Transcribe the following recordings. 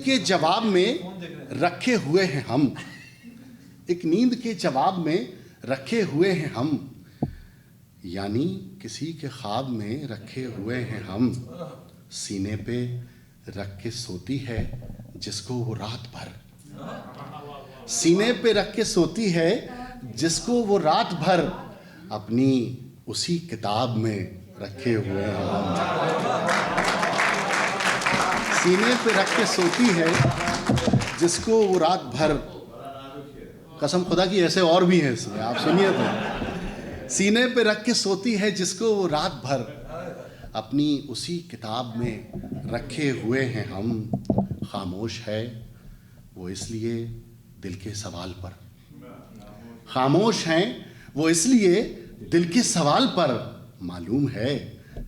के जवाब में रखे हुए हैं हम, एक नींद के जवाब में रखे हुए हैं हम, यानी किसी के ख्वाब में रखे हुए हैं हम। सीने पे रख के सोती है जिसको वो रात भर, सीने पे रख के सोती है जिसको वो रात भर, अपनी उसी किताब में रखे हुए हैं हम। सीने पे रख के सोती है जिसको वो रात भर, कसम खुदा की ऐसे और भी हैं इसमें, आप सुनिए तो। सीने पे रख के सोती है जिसको वो रात भर, अपनी उसी किताब में रखे हुए हैं हम। खामोश है वो इसलिए दिल के सवाल पर, खामोश हैं वो इसलिए दिल के सवाल पर, मालूम है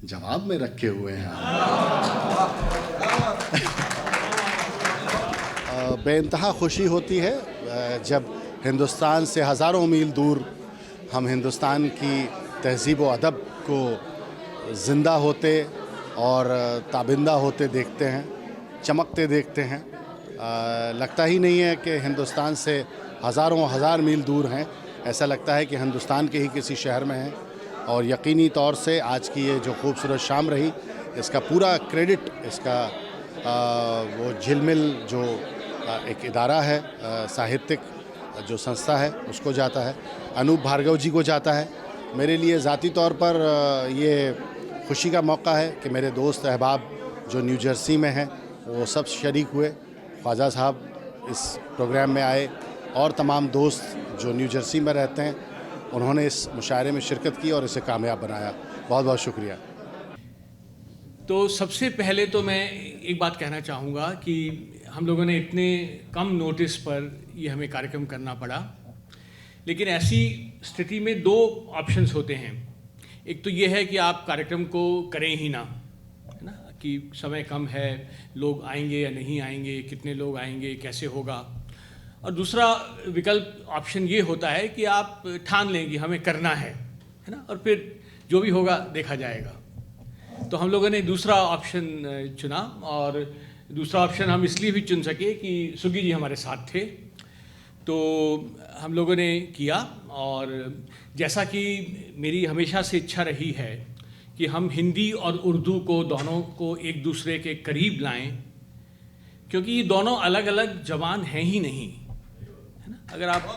जवाब में रखे हुए हैं बेइंतहा खुशी होती है जब हिंदुस्तान से हज़ारों मील दूर हम हिंदुस्तान की तहज़ीब व अदब को ज़िंदा होते और ताबिंदा होते देखते हैं, चमकते देखते हैं। लगता ही नहीं है कि हिंदुस्तान से हज़ार मील दूर हैं, ऐसा लगता है कि हिंदुस्तान के ही किसी शहर में हैं। और यकीनी तौर से आज की ये जो खूबसूरत शाम रही, इसका पूरा क्रेडिट इसका वो झिलमिल जो एक इदारा है, साहित्यिक जो संस्था है, उसको जाता है, अनूप भार्गव जी को जाता है। मेरे लिए ज़ाती तौर पर ये खुशी का मौका है कि मेरे दोस्त अहबाब जो न्यू जर्सी में हैं वो सब शरीक हुए। ख्वाजा साहब इस प्रोग्राम में आए और तमाम दोस्त जो न्यू जर्सी में रहते हैं उन्होंने इस मुशायरे में शिरकत की और इसे कामयाब बनाया। बहुत बहुत शुक्रिया। तो सबसे पहले तो मैं एक बात कहना चाहूँगा कि हम लोगों ने इतने कम नोटिस पर ये हमें कार्यक्रम करना पड़ा, लेकिन ऐसी स्थिति में दो ऑप्शंस होते हैं। एक तो ये है कि आप कार्यक्रम को करें ही ना, है ना, कि समय कम है, लोग आएंगे या नहीं आएंगे, कितने लोग आएंगे, कैसे होगा। और दूसरा विकल्प ऑप्शन ये होता है कि आप ठान लें कि हमें करना है ना, और फिर जो भी होगा देखा जाएगा। तो हम लोगों ने दूसरा ऑप्शन चुना, और दूसरा ऑप्शन हम इसलिए भी चुन सके कि सुगी जी हमारे साथ थे। तो हम लोगों ने किया, और जैसा कि मेरी हमेशा से इच्छा रही है कि हम हिंदी और उर्दू को दोनों को एक दूसरे के करीब लाएं, क्योंकि ये दोनों अलग अलग ज़बान हैं ही नहीं, है ना। अगर आप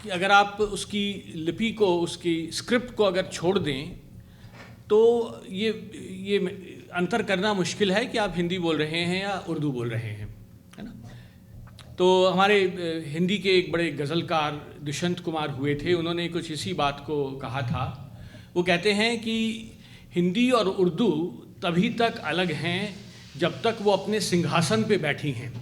कि अगर आप उसकी लिपि को, उसकी स्क्रिप्ट को अगर छोड़ दें तो ये अंतर करना मुश्किल है कि आप हिंदी बोल रहे हैं या उर्दू बोल रहे हैं, है ना। तो हमारे हिंदी के एक बड़े गज़लकार दुष्यंत कुमार हुए थे, उन्होंने कुछ इसी बात को कहा था। वो कहते हैं कि हिंदी और उर्दू तभी तक अलग हैं जब तक वो अपने सिंहासन पे बैठी हैं,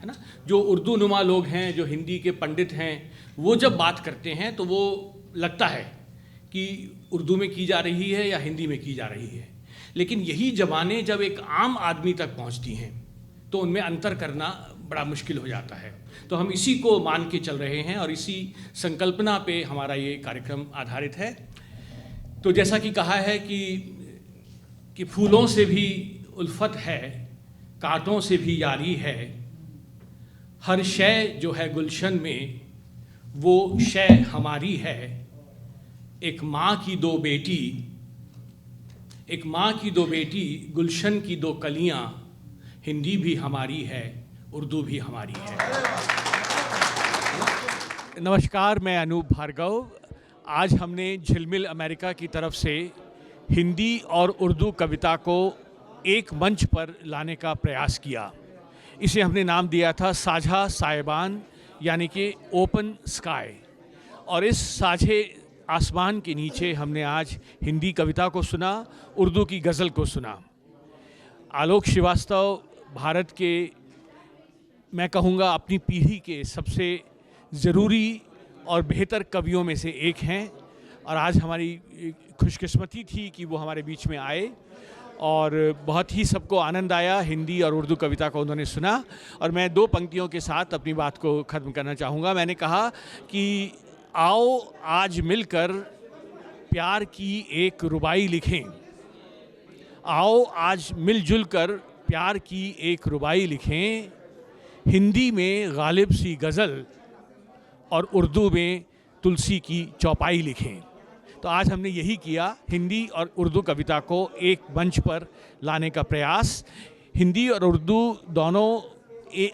है ना। जो उर्दू नुमा लोग हैं, जो हिंदी के पंडित हैं, वो जब बात करते हैं तो वो लगता है कि उर्दू में की जा रही है या हिंदी में की जा रही है, लेकिन यही ज़बानें जब एक आम आदमी तक पहुंचती हैं तो उनमें अंतर करना बड़ा मुश्किल हो जाता है। तो हम इसी को मान के चल रहे हैं और इसी संकल्पना पे हमारा ये कार्यक्रम आधारित है। तो जैसा कि कहा है कि फूलों से भी उल्फत है, कांटों से भी यारी है, हर शय जो है गुलशन में वो शय हमारी है। एक माँ की दो बेटी, एक माँ की दो बेटी, गुलशन की दो कलियाँ, हिंदी भी हमारी है, उर्दू भी हमारी है। नमस्कार, मैं अनूप भार्गव। आज हमने झिलमिल अमेरिका की तरफ से हिंदी और उर्दू कविता को एक मंच पर लाने का प्रयास किया। इसे हमने नाम दिया था साझा सायबान, यानी कि ओपन स्काई। और इस साझे आसमान के नीचे हमने आज हिंदी कविता को सुना, उर्दू की गज़ल को सुना। आलोक श्रीवास्तव भारत के, मैं कहूँगा अपनी पीढ़ी के सबसे ज़रूरी और बेहतर कवियों में से एक हैं, और आज हमारी खुशकिस्मती थी कि वो हमारे बीच में आए और बहुत ही सबको आनंद आया। हिंदी और उर्दू कविता को उन्होंने सुना, और मैं दो पंक्तियों के साथ अपनी बात को ख़त्म करना चाहूँगा। मैंने कहा कि आओ आज मिलकर प्यार की एक रुबाई लिखें, आओ आज मिलजुल कर प्यार की एक रुबाई लिखें, हिंदी में गालिब सी गज़ल और उर्दू में तुलसी की चौपाई लिखें। तो आज हमने यही किया, हिंदी और उर्दू कविता को एक मंच पर लाने का प्रयास। हिंदी और उर्दू दोनों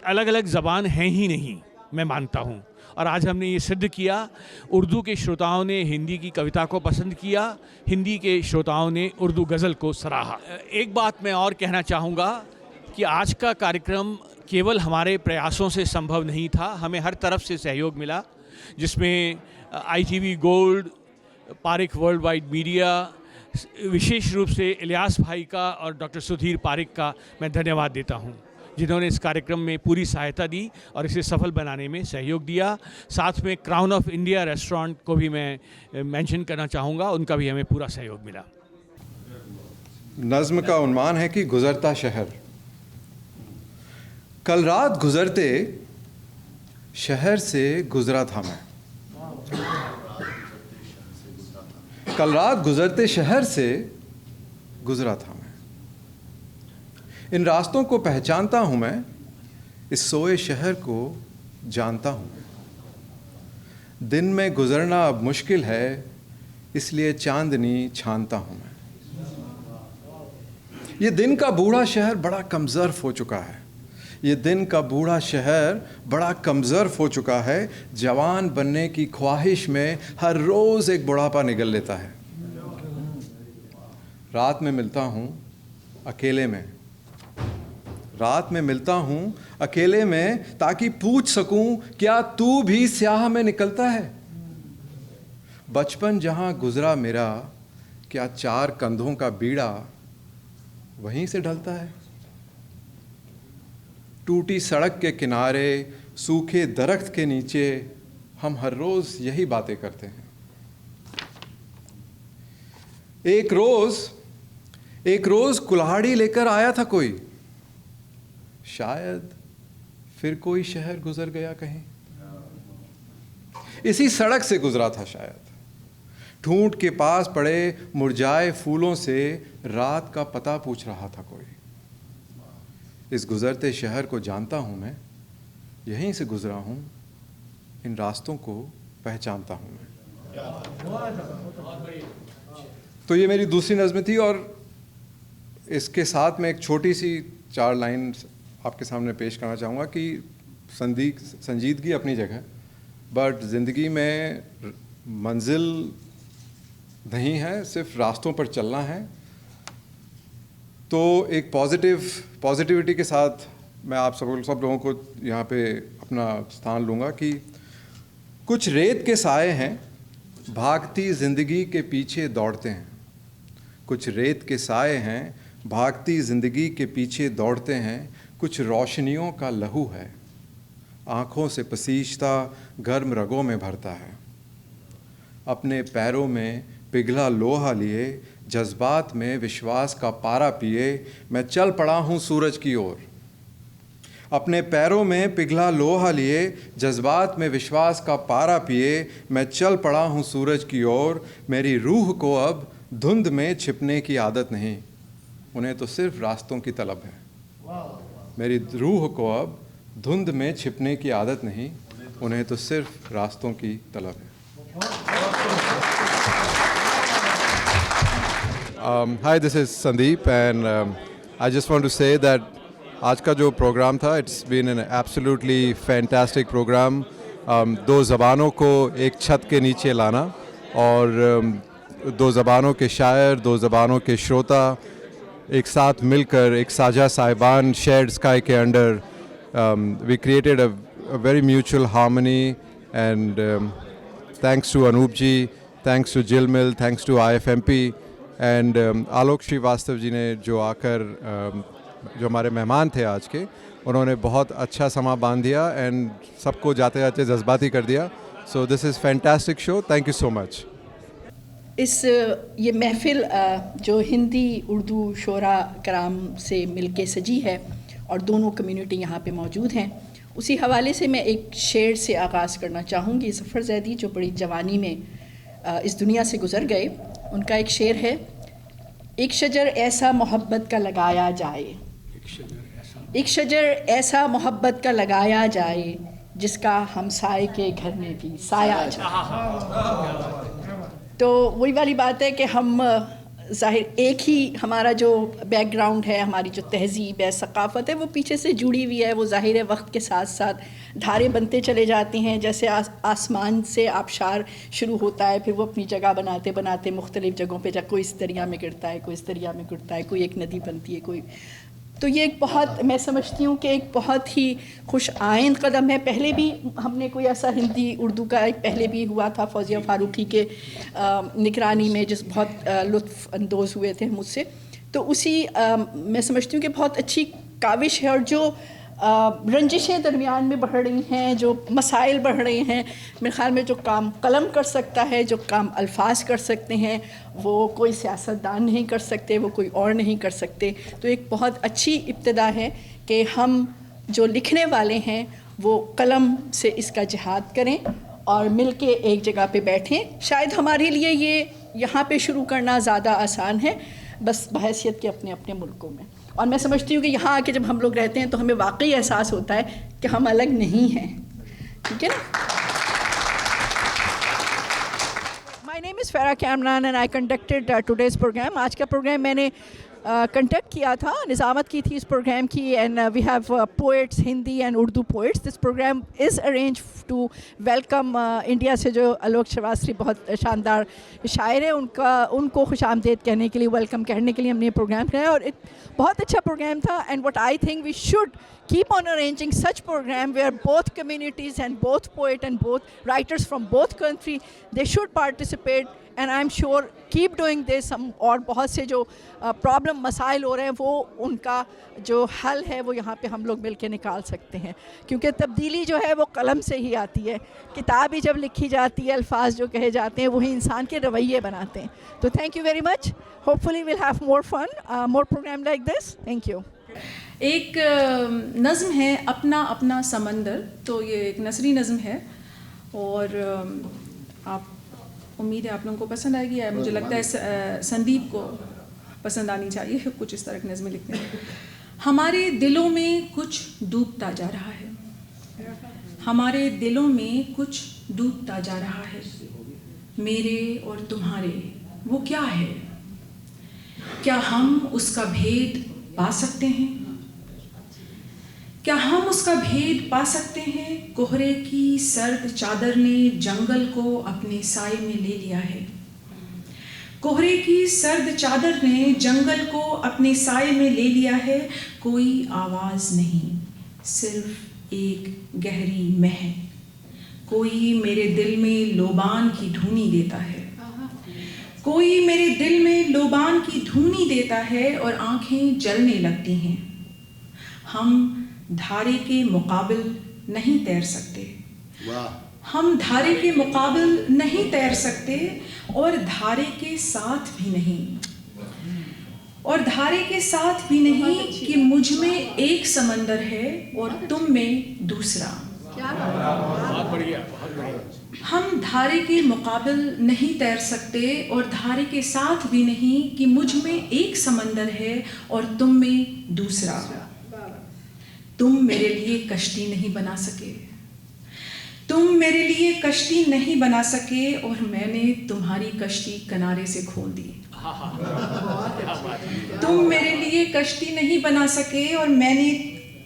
अलग अलग ज़बान हैं ही नहीं, मैं मानता हूँ, और आज हमने ये सिद्ध किया। उर्दू के श्रोताओं ने हिंदी की कविता को पसंद किया, हिंदी के श्रोताओं ने उर्दू गज़ल को सराहा। एक बात मैं और कहना चाहूँगा कि आज का कार्यक्रम केवल हमारे प्रयासों से संभव नहीं था, हमें हर तरफ से सहयोग मिला, जिसमें ITV gold, Parik world wide media, विशेष रूप से इलियास भाई का और डॉक्टर सुधीर पारिक का मैं धन्यवाद देता हूं, जिन्होंने इस कार्यक्रम में पूरी सहायता दी और इसे सफल बनाने में सहयोग दिया। साथ में क्राउन ऑफ इंडिया रेस्टोरेंट को भी मैं मेंशन करना चाहूँगा, उनका भी हमें पूरा सहयोग मिला। नज़्म का उन्वान है कि गुज़रता शहर। कल रात गुज़रते शहर से गुज़रा था मैं, कल रात गुज़रते शहर से गुज़रा था मैं। इन रास्तों को पहचानता हूँ मैं, इस सोए शहर को जानता हूँ मैं। दिन में गुज़रना अब मुश्किल है, इसलिए चांदनी छानता हूँ मैं। ये दिन का बूढ़ा शहर बड़ा कमज़र्फ़ हो चुका है, ये दिन का बूढ़ा शहर बड़ा कमज़र्फ़ हो चुका है। जवान बनने की ख्वाहिश में हर रोज़ एक बुढ़ापा निगल लेता है। रात में मिलता हूँ अकेले में, रात में मिलता हूँ अकेले में, ताकि पूछ सकूँ क्या तू भी स्याह में निकलता है। बचपन जहाँ गुज़रा मेरा, क्या चार कंधों का बीड़ा वहीं से ढलता है। टूटी सड़क के किनारे, सूखे दरख्त के नीचे हम हर रोज़ यही बातें करते हैं। एक रोज़ कुल्हाड़ी लेकर आया था कोई, शायद फिर कोई शहर गुजर गया कहीं। इसी सड़क से गुजरा था शायद, ठूंठ के पास पड़े मुरझाए फूलों से रात का पता पूछ रहा था कोई। इस गुजरते शहर को जानता हूँ मैं, यहीं से गुजरा हूँ, इन रास्तों को पहचानता हूँ मैं। तो ये मेरी दूसरी नज़्म थी, और इसके साथ मैं एक छोटी सी 4 लाइन आपके सामने पेश करना चाहूँगा कि संजीदगी अपनी जगह, बट ज़िंदगी में मंजिल नहीं है, सिर्फ रास्तों पर चलना है। तो एक पॉजिटिविटी के साथ मैं आप सब लोगों को यहाँ पे अपना स्थान लूँगा कि कुछ रेत के साए हैं, भागती ज़िंदगी के पीछे दौड़ते हैं। कुछ रेत के साए हैं, भागती ज़िंदगी के पीछे दौड़ते हैं। कुछ रोशनियों का लहू है, आँखों से पसीजता गर्म रगों में भरता है। अपने पैरों में पिघला लोहा लिए, जज्बात में विश्वास का पारा पिए, मैं चल पड़ा हूँ सूरज की ओर। अपने पैरों में पिघला लोहा लिए, जज्बात में विश्वास का पारा पिए, मैं चल पड़ा हूँ सूरज की ओर। मेरी रूह को अब धुंध में छिपने की आदत नहीं, उन्हें तो सिर्फ रास्तों की तलब है। मेरी रूह को अब धुंध में छिपने की आदत नहीं, उन्हें तो सिर्फ रास्तों की तलब है। Hi, this is Sandeep, and I just want to say that आज का जो प्रोग्राम था, it's been an absolutely fantastic program. 2 ज़बानों को एक छत के नीचे लाना, और 2 ज़बानों के शायर, 2 ज़बानों के श्रोता एक साथ मिलकर एक साझा साहिबान shared sky के under we created a very mutual harmony, and thanks to Anup ji, thanks to Jill Mill, thanks to IFMP, and Alok Srivastava ji ने जो आकर जो हमारे मेहमान थे आज के, उन्होंने बहुत अच्छा समा बांध दिया एंड सबको जाते जाते जज्बाती कर दिया। So this is fantastic show, thank you so much. ये महफ़िल जो हिंदी उर्दू शोरा कराम से मिलके सजी है और दोनों कम्युनिटी यहाँ पे मौजूद हैं, उसी हवाले से मैं एक शेर से आगाज़ करना चाहूँगी। ज़फ़र ज़ैदी जो बड़ी जवानी में इस दुनिया से गुज़र गए, उनका एक शेर है, एक शजर ऐसा मोहब्बत का लगाया जाए, एक शजर ऐसा मोहब्बत का लगाया जाए जिसका हमसाए के घर में भी साया जाए। तो वही वाली बात है कि हम ज़ाहिर एक ही हमारा जो बैकग्राउंड है, हमारी जो तहज़ीब है, सकाफ़त है, वो पीछे से जुड़ी हुई है। वो ज़ाहिर है वक्त के साथ साथ धारे बनते चले जाती हैं। जैसे आसमान से आबशार शुरू होता है, फिर वो अपनी जगह बनाते बनाते मुख्तलिफ़ जगहों पे कोई इस दरिया में गिरता है, कोई इस दरिया में गिरता है, कोई एक नदी बनती है, कोई। तो ये एक बहुत, मैं समझती हूँ कि एक बहुत ही खुश आइंद कदम है। पहले भी हमने कोई ऐसा हिंदी उर्दू का एक पहले भी हुआ था फौजिया फ़ारूक़ी के निगरानी में, जिस बहुत लुत्फ़ अंदोज़ हुए थे मुझसे। तो उसी मैं समझती हूँ कि बहुत अच्छी काविश है। और जो रंजिशें दरमियान में बढ़ रही हैं, जो मसाइल बढ़ रहे हैं, मेरे ख़्याल में जो काम कलम कर सकता है, जो काम अल्फाज कर सकते हैं, वो कोई सियासतदान नहीं कर सकते, वो कोई और नहीं कर सकते। तो एक बहुत अच्छी इब्तिदा है कि हम जो लिखने वाले हैं वो कलम से इसका जिहाद करें और मिल के एक जगह पे बैठें। शायद हमारे लिए ये यहाँ पे शुरू करना ज़्यादा आसान है, बस बहैसियत के अपने अपने मुल्कों में। और मैं समझती हूँ कि यहाँ आके जब हम लोग रहते हैं तो हमें वाकई एहसास होता है कि हम अलग नहीं हैं। ठीक है ना? My name is Farah Kamran and I conducted today's programme. आज का प्रोग्राम मैंने कंडक्ट किया था, निज़ामत की थी इस प्रोग्राम की। And we have poets, Hindi and Urdu poets. This programme is arrange to welcome India से जो आलोक श्रीवास्तव बहुत शानदार शायर है, उनको खुशामदीद कहने के लिए, वेलकम कहने के लिए हमने ये प्रोग्राम किया। और बहुत अच्छा प्रोग्राम था। And what I think we should keep on arranging such program where both communities and both poet and both writers from both country they should participate, and I'm sure keep doing this। हम और बहुत से जो problem मसाइल हो रहे हैं वो उनका जो हल है वो यहाँ पे हम लोग मिल के निकाल सकते हैं, क्योंकि तब्दीली जो है वो कलम से ही आती है। किताब ही जब लिखी जाती है, अल्फाज जो कहे जाते हैं वही इंसान के रवैये बनाते हैं। तो thank you very much. Hopefully will have more fun, more programme like this. Thank you. एक नज़्म है अपना अपना समंदर। तो ये एक नसरी नज़्म है और आप, उम्मीद है आप लोगों को पसंद आएगी। मुझे लगता है संदीप को पसंद आनी चाहिए। कुछ इस तरह की नज़्में लिखते हैं। हमारे दिलों में कुछ डूबता जा रहा है, हमारे दिलों में कुछ डूबता जा रहा है। मेरे और तुम्हारे वो क्या है? क्या हम उसका भेद पा सकते हैं? क्या हम उसका भेद पा सकते हैं? कोहरे की सर्द चादर ने जंगल को अपने साए में ले लिया है। कोहरे की सर्द चादर ने जंगल को अपने साए में ले लिया है। कोई आवाज़ नहीं, सिर्फ एक गहरी महक। कोई मेरे दिल में लोबान की धुनी देता है, कोई मेरे दिल में लोबान की धुनी देता है और आंखें जलने लगती हैं। हम धारे के मुकाबिल नहीं तैर सकते, हम धारे के मुकाबिल नहीं तैर सकते और धारे के साथ भी नहीं, और धारे के साथ भी नहीं कि मुझ में एक समंदर है और तुम में दूसरा। बहुत बढ़िया, बहुत बढ़िया। हम धारे के मुकाबिल नहीं तैर सकते और धारे के साथ भी नहीं कि मुझ में एक समंदर है और तुम में दूसरा। तुम मेरे लिए कश्ती नहीं बना सके, तुम मेरे लिए कश्ती नहीं बना सके और मैंने तुम्हारी कश्ती किनारे से खोल दी। तुम मेरे लिए कश्ती नहीं बना सके और मैंने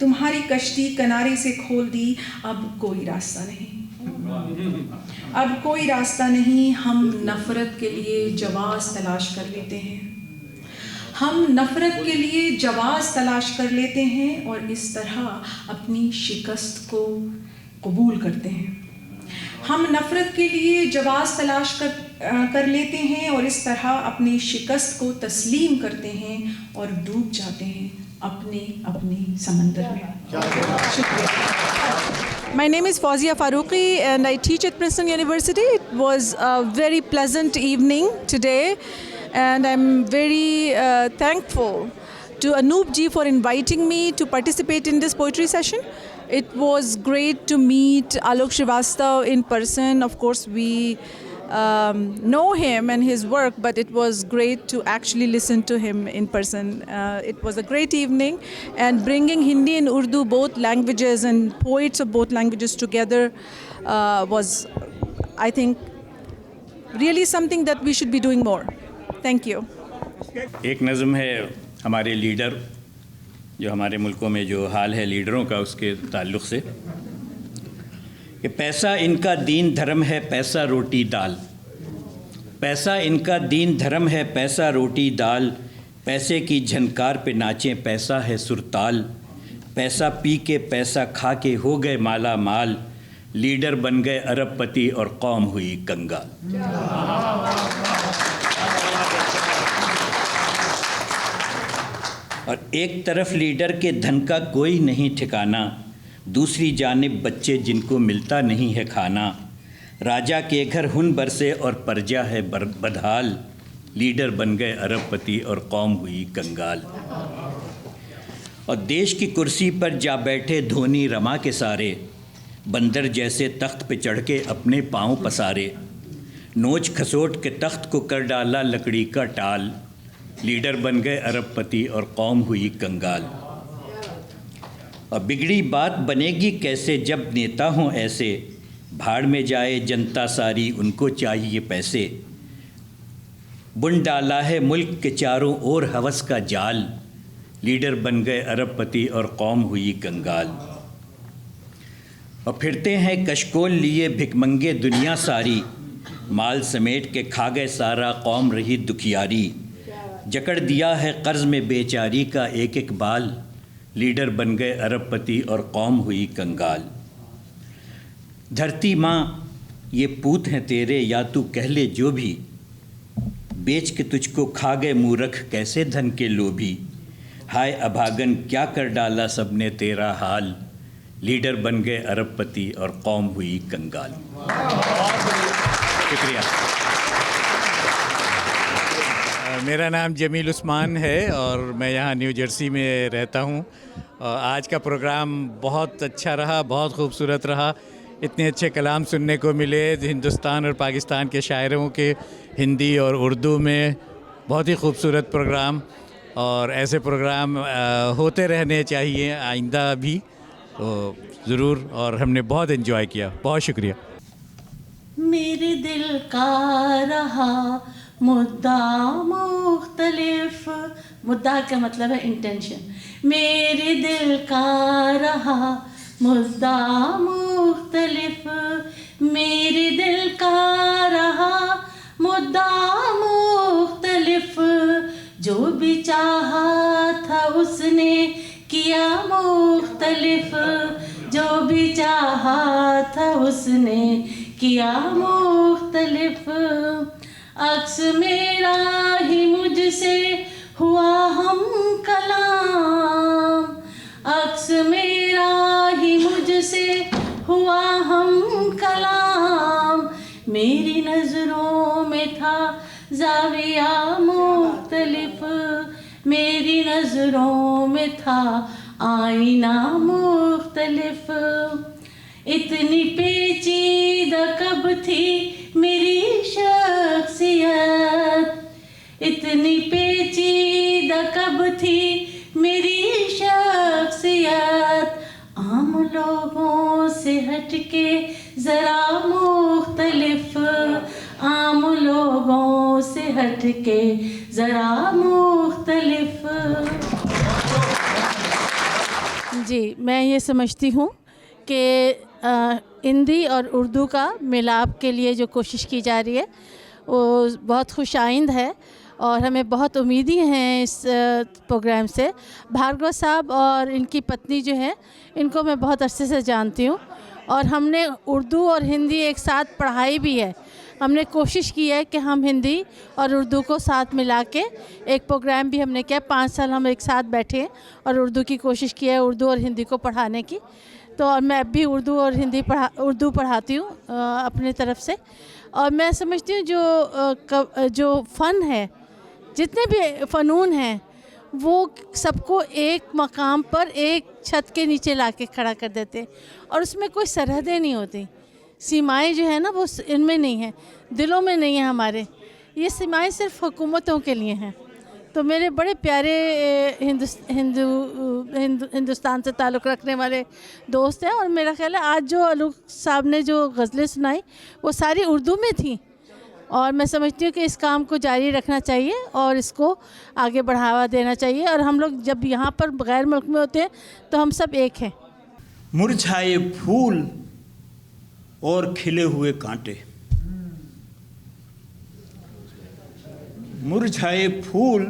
तुम्हारी कश्ती किनारे से खोल दी। अब कोई रास्ता नहीं, अब कोई रास्ता नहीं। हम नफ़रत के लिए जवाज़ तलाश कर लेते हैं, हम नफ़रत के लिए जवाज़ तलाश कर लेते हैं और इस तरह अपनी शिकस्त को कबूल करते हैं। हम नफ़रत के लिए जवाज़ तलाश कर लेते हैं और इस तरह अपनी शिकस्त को तस्लीम करते हैं और डूब जाते हैं अपने अपने समंदर में। शुक्रिया। My name is Fawzia Farooqi and I teach at Princeton University. It was a very pleasant evening today and I'm very thankful to Anoop ji for inviting me to participate in this poetry session. It was great to meet Alok Shrivastava in person. Of course, we know him and his work, but it was great to actually listen to him in person. It was a great evening, and bringing Hindi and Urdu, both languages and poets of both languages together, was, I think, really something that we should be doing more. Thank you. एक नज़म है हमारे leader, जो हमारे मुल्कों में जो हाल है लीडरों का, उसके ताल्लुक़ से कि पैसा इनका दीन धर्म है, पैसा रोटी दाल। पैसा इनका दीन धर्म है, पैसा रोटी दाल। पैसे की झनकार पे नाचें, पैसा है सुरताल। पैसा पी के पैसा खा के हो गए माला माल। लीडर बन गए अरबपति और कौम हुई कंगाल। और एक तरफ लीडर के धन का कोई नहीं ठिकाना, दूसरी जानिब बच्चे जिनको मिलता नहीं है खाना। राजा के घर हुन बरसे और प्रजा है बदहाल। लीडर बन गए अरबपति और कौम हुई कंगाल। और देश की कुर्सी पर जा बैठे धोनी रमा के सारे, बंदर जैसे तख्त पे चढ़ के अपने पाँव पसारे। नोच खसोट के तख्त को कर डाला लकड़ी का टाल। लीडर बन गए अरबपति और कौम हुई कंगाल। और बिगड़ी बात बनेगी कैसे जब नेता हों ऐसे, भाड़ में जाए जनता सारी उनको चाहिए पैसे। बुन डाला है मुल्क के चारों ओर हवस का जाल। लीडर बन गए अरबपति और कौम हुई कंगाल। और फिरते हैं कशकोल लिए भिकमंगे दुनिया सारी, माल समेट के खा गए सारा कौम रही दुखियारी। जकड़ दिया है कर्ज में बेचारी का एक एक बाल। लीडर बन गए अरबपति और कौम हुई कंगाल। धरती माँ ये पूत हैं तेरे, या तू कह ले जो भी, बेच के तुझको खा गए मूर्ख कैसे धन के लोभी। हाय अभागन क्या कर डाला सबने तेरा हाल। लीडर बन गए अरबपति और कौम हुई कंगाल। शुक्रिया। मेरा नाम जमील उस्मान है और मैं यहाँ न्यू जर्सी में रहता हूँ। आज का प्रोग्राम बहुत अच्छा रहा, बहुत खूबसूरत रहा। इतने अच्छे कलाम सुनने को मिले हिंदुस्तान और पाकिस्तान के शायरों के, हिंदी और उर्दू में। बहुत ही खूबसूरत प्रोग्राम, और ऐसे प्रोग्राम होते रहने चाहिए आइंदा भी, तो ज़रूर। और हमने बहुत एंजॉय किया। बहुत शुक्रिया। मेरे दिल का रहा मुद्दा मुख्तलिफ, मुद्दा का मतलब है इंटेंशन। मेरे दिल का रहा मुद्दा मुख्तलिफ, मेरे दिल का रहा मुद्दा मुख्तलिफ। जो भी चाहा था उसने किया मुख्तलिफ, जो भी चाहा था उसने किया मुख्तलिफ। अक्स मेरा ही मुझसे हुआ हम कलाम, अक्स मेरा ही मुझसे हुआ हम कलाम। मेरी नज़रों में था ज़ाविया मुख्तलिफ, मेरी नज़रों में था आईना मुख्तलिफ। इतनी पेचीदा कब थी मेरी शख्सियत, इतनी पेचीदा कब थी मेरी शख्सियत। आम लोगों से हटके ज़रा मुख्तलिफ, आम लोगों से हटके ज़रा मुख्तलिफ। जी, मैं ये समझती हूँ कि हिंदी और उर्दू का मिलाप के लिए जो कोशिश की जा रही है वो बहुत खुशाइंद है, और हमें बहुत उम्मीदें हैं इस प्रोग्राम से। भार्गव साहब और इनकी पत्नी जो है, इनको मैं बहुत अरसे से जानती हूँ, और हमने उर्दू और हिंदी एक साथ पढ़ाई भी है। हमने कोशिश की है कि हम हिंदी और उर्दू को साथ मिला के एक प्रोग्राम भी हमने किया। 5 साल हम एक साथ बैठे और उर्दू की कोशिश की है, उर्दू और हिंदी को पढ़ाने की। तो और मैं अब भी उर्दू और हिंदी उर्दू पढ़ाती हूँ अपने तरफ से। और मैं समझती हूँ जो फ़न है, जितने भी फ़नून हैं, वो सबको एक मकाम पर एक छत के नीचे लाके खड़ा कर देते हैं, और उसमें कोई सरहदें नहीं होती। सीमाएं जो है ना वो इनमें नहीं है, दिलों में नहीं है हमारे। ये सीमाएं सिर्फ हुकूमतों के लिए हैं। तो मेरे बड़े प्यारे हिंदुस्तान से ताल्लुक़ रखने वाले दोस्त हैं, और मेरा ख्याल है आज जो अलूक साहब ने जो गज़लें सुनाई वो सारी उर्दू में थी, और मैं समझती हूँ कि इस काम को जारी रखना चाहिए और इसको आगे बढ़ावा देना चाहिए। और हम लोग जब यहाँ पर गैर मुल्क में होते हैं तो हम सब एक हैं। मुरझाए फूल और खिले हुए कांटे, मुरझाए फूल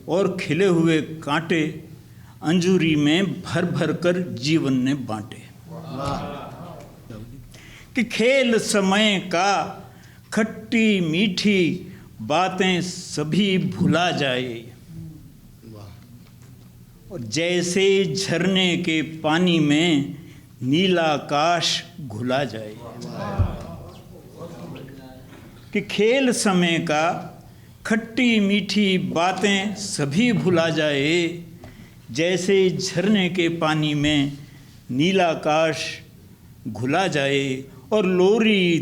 और खिले हुए कांटे, अंजूरी में भर भर कर जीवन ने बांटे। कि खेल समय का खट्टी मीठी बातें सभी भुला जाए, और जैसे झरने के पानी में नीला आकाश घुला जाए। कि खेल समय का खट्टी मीठी बातें सभी भुला जाए, जैसे झरने के पानी में नीला आकाश घुला जाए। और लोरी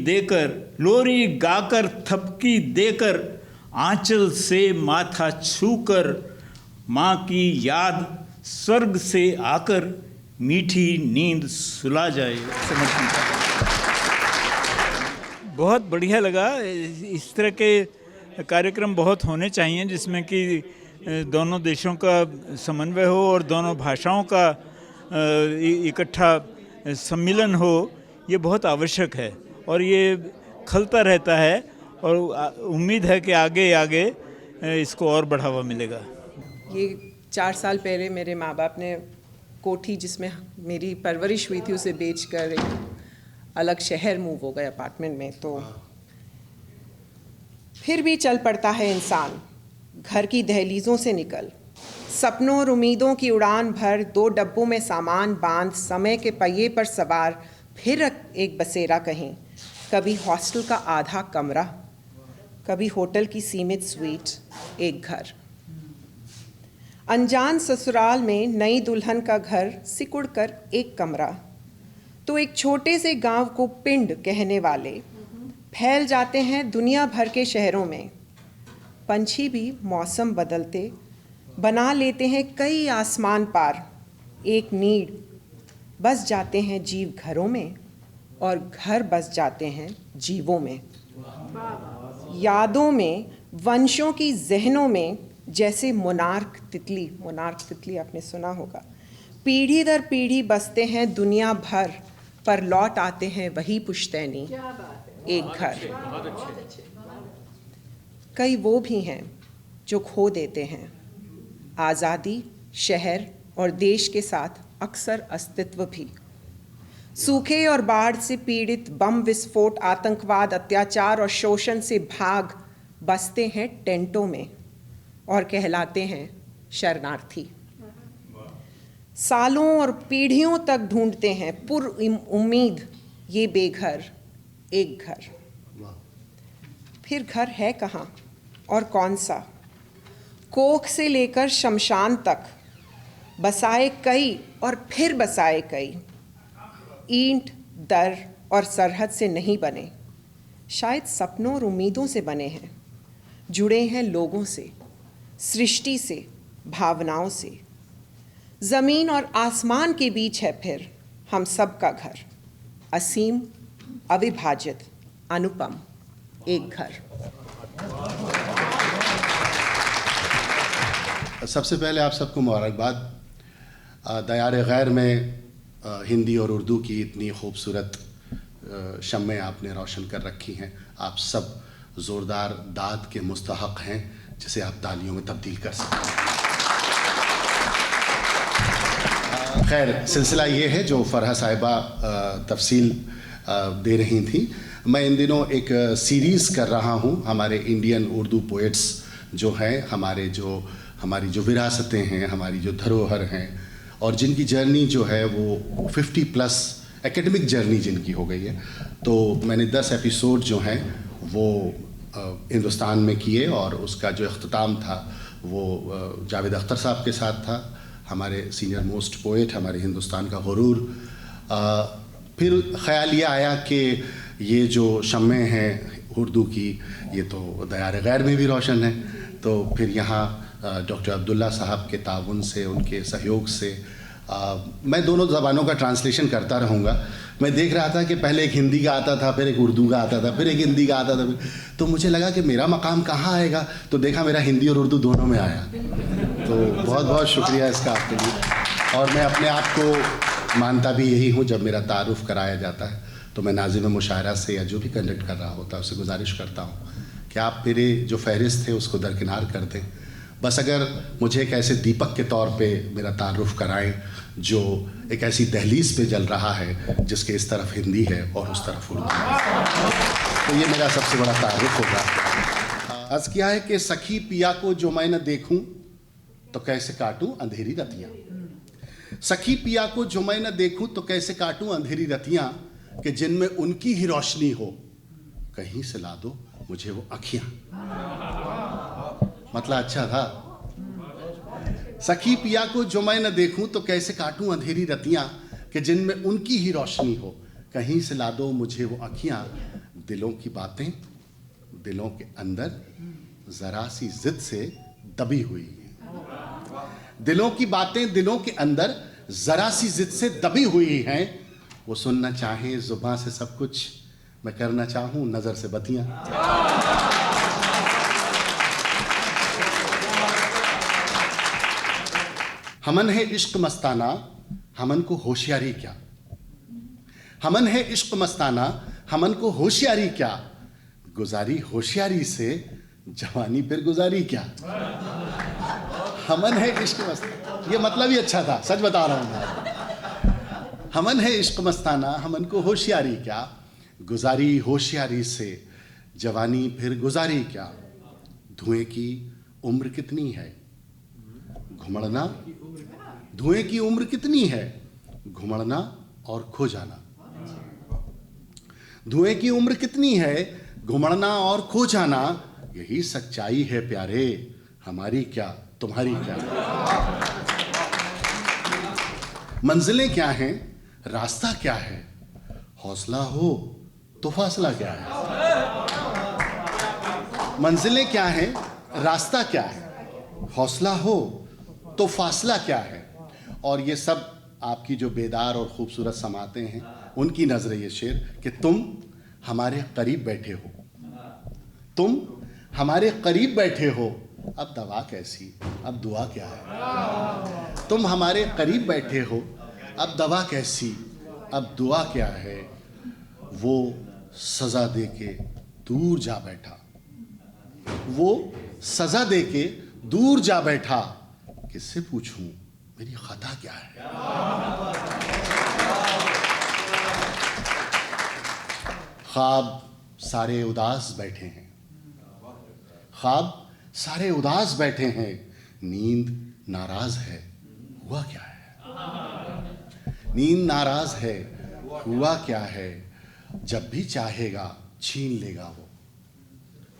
गाकर थपकी देकर, आंचल से माथा छूकर, माँ की याद स्वर्ग से आकर मीठी नींद सुला जाए। बहुत बढ़िया लगा। इस तरह के कार्यक्रम बहुत होने चाहिए जिसमें कि दोनों देशों का समन्वय हो और दोनों भाषाओं का इकट्ठा सम्मिलन हो। ये बहुत आवश्यक है और ये खलता रहता है, और उम्मीद है कि आगे आगे इसको और बढ़ावा मिलेगा। ये 4 साल पहले मेरे माँ बाप ने कोठी जिसमें मेरी परवरिश हुई थी उसे बेचकर एक अलग शहर मूव हो गए अपार्टमेंट में। तो फिर भी चल पड़ता है इंसान, घर की दहलीज़ों से निकल, सपनों और उम्मीदों की उड़ान भर, 2 डब्बों में सामान बांध, समय के पहिए पर सवार, फिर एक बसेरा कहीं, कभी हॉस्टल का आधा कमरा, कभी होटल की सीमित स्वीट, एक घर। अनजान ससुराल में नई दुल्हन का घर, सिकुड़ कर एक कमरा। तो एक छोटे से गांव को पिंड कहने वाले फैल जाते हैं दुनिया भर के शहरों में। पंछी भी मौसम बदलते बना लेते हैं कई आसमान पार, एक नीड बस जाते हैं जीव घरों में, और घर बस जाते हैं जीवों में। यादों में, वंशों की जहनों में, जैसे मोनार्क तितली आपने सुना होगा, पीढ़ी दर पीढ़ी बसते हैं दुनिया भर, पर लौट आते हैं वही पुश्तैनी, एक घर। कई वो भी हैं जो खो देते हैं आज़ादी, शहर और देश के साथ अक्सर अस्तित्व भी। सूखे और बाढ़ से पीड़ित, बम विस्फोट, आतंकवाद, अत्याचार और शोषण से भाग बसते हैं टेंटों में और कहलाते हैं शरणार्थी। सालों और पीढ़ियों तक ढूंढते हैं पुर उम्मीद ये बेघर, एक घर। फिर घर है कहाँ और कौन सा? कोख से लेकर शमशान तक बसाए कई और फिर बसाए कई, ईंट, दर और सरहद से नहीं बने, शायद सपनों और उम्मीदों से बने हैं, जुड़े हैं लोगों से, सृष्टि से, भावनाओं से। ज़मीन और आसमान के बीच है फिर हम सब का घर, असीम, अविभाजित, अनुपम, एक घर। सबसे पहले आप सबको मुबारकबाद। दयार गैर में हिंदी और उर्दू की इतनी खूबसूरत शम्में आपने रोशन कर रखी हैं। आप सब ज़ोरदार दाद के मुस्तहक़ हैं जिसे आप तालियों में तब्दील कर सकते हैं। खैर, सिलसिला ये है जो फ़रहा साहिबा तफसील दे रही थी। मैं इन दिनों एक सीरीज़ कर रहा हूँ हमारे इंडियन उर्दू पोइट्स जो हैं, हमारी जो विरासतें हैं, हमारी जो धरोहर हैं, और जिनकी जर्नी जो है वो 50+ एकेडमिक जर्नी जिनकी हो गई है। तो मैंने 10 एपिसोड जो हैं वो हिंदुस्तान में किए, और उसका जो अख्ताम था वो जावेद अख्तर साहब के साथ था, हमारे सीनियर मोस्ट पोएट, हमारे हिंदुस्तान का गुरूर। फिर ख्याल ये आया कि ये जो शम्मे हैं उर्दू की, ये तो दयार गैर में भी रोशन है, तो फिर यहाँ डॉक्टर अब्दुल्ला साहब के ताउन से, उनके सहयोग से मैं दोनों ज़बानों का ट्रांसलेशन करता रहूँगा। मैं देख रहा था कि पहले एक हिंदी का आता था, फिर एक उर्दू का आता था, फिर एक हिंदी का आता था, तो मुझे लगा कि मेरा मकाम कहाँ आएगा, तो देखा मेरा हिंदी और उर्दू दोनों में आया। तो बहुत बहुत शुक्रिया इसका आपके लिए। और मैं अपने आप को मानता भी यही हूँ, जब मेरा तारुफ़ कराया जाता है तो मैं नाज़िम मुशायरा से या जो भी कंडक्ट कर रहा होता है उससे गुजारिश करता हूँ कि आप मेरे जो फहरिस्त है उसको दरकिनार कर दें। बस अगर मुझे एक ऐसे दीपक के तौर पे मेरा तारुफ़ कराएं जो एक ऐसी दहलीज़ पे जल रहा है जिसके इस तरफ हिंदी है और उस तरफ उर्दू है, तो ये मेरा सबसे बड़ा तारुफ़ होगा। अर्ज़ किया है कि सखी पिया को जो मैं न देखूं तो कैसे काटूं अंधेरी रतियाँ, सखी पिया को जो मैं न देखूं तो कैसे काटूं अंधेरी रतियाँ, कि जिनमें उनकी ही रोशनी हो कहीं से ला दो मुझे वो अखियाँ। मतलब अच्छा था। सखी पिया को जो मैं न देखूं तो कैसे काटूं अंधेरी रतियां, कि जिनमें उनकी ही रोशनी हो कहीं से ला दो मुझे वो अखियां। दिलों की बातें दिलों के अंदर जरा सी जिद से दबी हुई हैं, दिलों की बातें दिलों के अंदर जरा सी जिद से दबी हुई हैं। वो सुनना चाहें जुबान से सब कुछ, मैं करना चाहूं नजर से बतियां। हमन है इश्क मस्ताना हमन को होशियारी क्या, हमन है इश्क मस्ताना हमन को होशियारी क्या, गुजारी होशियारी से जवानी फिर गुजारी क्या। हमन है इश्क मस्ताना, ये मतलब ही अच्छा था, सच बता रहा हूं। हमन है इश्क मस्ताना हमन को होशियारी क्या, गुजारी होशियारी से जवानी फिर गुजारी क्या। धुएं की उम्र कितनी है घुमड़ना, धुएं की उम्र कितनी है घुमड़ना और खो जाना। धुएं की उम्र कितनी है घुमड़ना और खो जाना, यही सच्चाई है प्यारे हमारी क्या तुम्हारी क्या। मंजिलें क्या हैं रास्ता क्या है, हौसला हो तो फासला क्या है। मंजिलें क्या हैं रास्ता क्या है, हौसला हो तो फासला क्या है। और ये सब आपकी जो बेदार और खूबसूरत समातें हैं उनकी नजर ये शेर कि तुम हमारे करीब बैठे हो, तुम हमारे करीब बैठे हो, अब दवा कैसी अब दुआ क्या है। तुम हमारे करीब बैठे हो अब दवा कैसी अब दुआ क्या है। वो सजा दे के दूर जा बैठा, वो सजा दे के दूर जा बैठा, किससे पूछूं मेरी खता क्या है। ख्वाब सारे उदास बैठे हैं, ख्वाब सारे उदास बैठे हैं, नींद नाराज है हुआ क्या है। नींद नाराज है हुआ क्या है, जब भी चाहेगा छीन लेगा वो।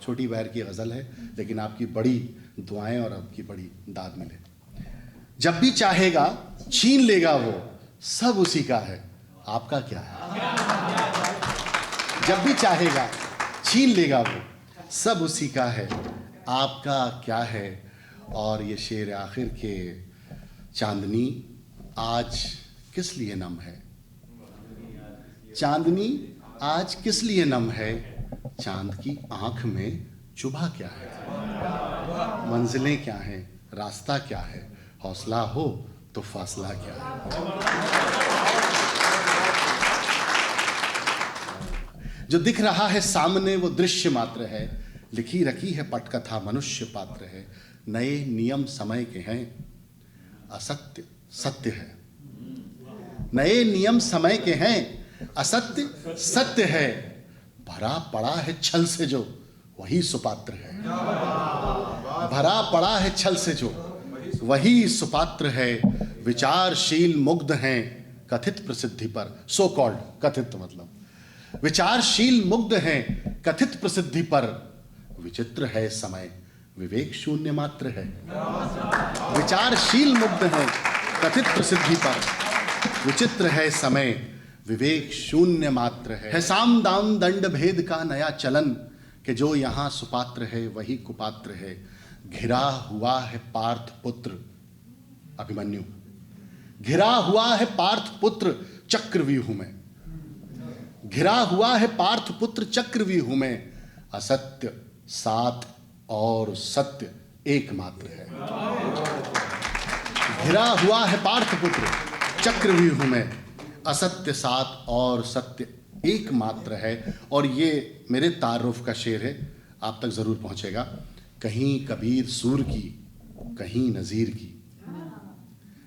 छोटी बहर की गजल है लेकिन आपकी बड़ी दुआएं और आपकी बड़ी दाद मिले। जब भी चाहेगा छीन लेगा वो, सब उसी का है आपका क्या है। जब भी चाहेगा छीन लेगा वो, सब उसी का है आपका क्या है। और ये शेर आखिर के, चांदनी आज किस लिए नम है, चांदनी आज किस लिए नम है, चांद की आंख में चुभा क्या है। मंजिलें क्या हैं रास्ता क्या है, हौसला हो तो फासला क्या है। जो दिख रहा है सामने वो दृश्य मात्र है, लिखी रखी है पटकथा मनुष्य पात्र है। नए नियम समय के हैं असत्य सत्य है, नए नियम समय के हैं असत्य सत्य है। भरा पड़ा है छल से जो वही सुपात्र है, भरा पड़ा है छल से जो वही सुपात्र है। विचारशील मुग्ध हैं कथित प्रसिद्धि पर, सो कॉल्ड कथित मतलब विचारशील मुग्ध हैं कथित प्रसिद्धि पर। विचित्र है समय विवेक शून्य मात्र है। विचारशील मुग्ध हैं कथित प्रसिद्धि पर, विचित्र है समय विवेक शून्य मात्र है साम दाम दंड भेद का नया चलन, कि जो यहाँ सुपात्र है वही कुपात्र है। घिरा हुआ है पार्थ पुत्र अभिमन्यु, घिरा हुआ है पार्थ पुत्र चक्रव्यूह में, घिरा हुआ है पार्थ पुत्र चक्रव्यूह में, असत्य सात और सत्य एकमात्र है। घिरा हुआ है पार्थ पुत्र चक्रव्यूह में, असत्य सात और सत्य एकमात्र है। और ये मेरे तारुफ का शेर है, आप तक जरूर पहुंचेगा। कहीं कबीर सूर की, कहीं नजीर की,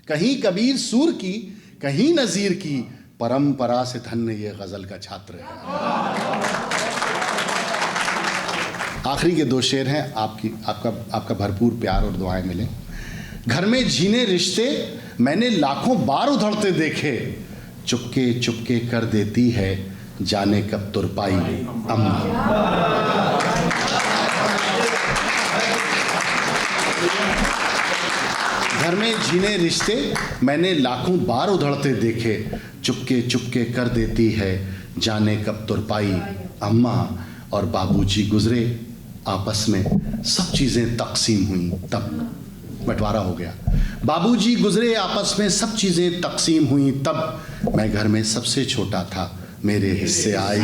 कहीं कबीर सूर की, कहीं नजीर की, परंपरा से धन्य ये गजल का छात्र है। आखिरी के दो शेर हैं, आपका भरपूर प्यार और दुआएं मिलें। घर में जीने रिश्ते मैंने लाखों बार उधड़ते देखे, चुपके चुपके कर देती है जाने कब तुरपाई अम्मा। घर में जीने रिश्ते मैंने लाखों बार उधड़ते देखे, चुपके चुपके कर देती है जाने कब तुरपाई अम्मा। और बाबूजी गुजरे आपस में सब चीज़ें तकसीम हुई, तब बंटवारा हो गया। बाबूजी गुजरे आपस में सब चीज़ें तकसीम हुई, तब मैं घर में सबसे छोटा था, मेरे हिस्से आए।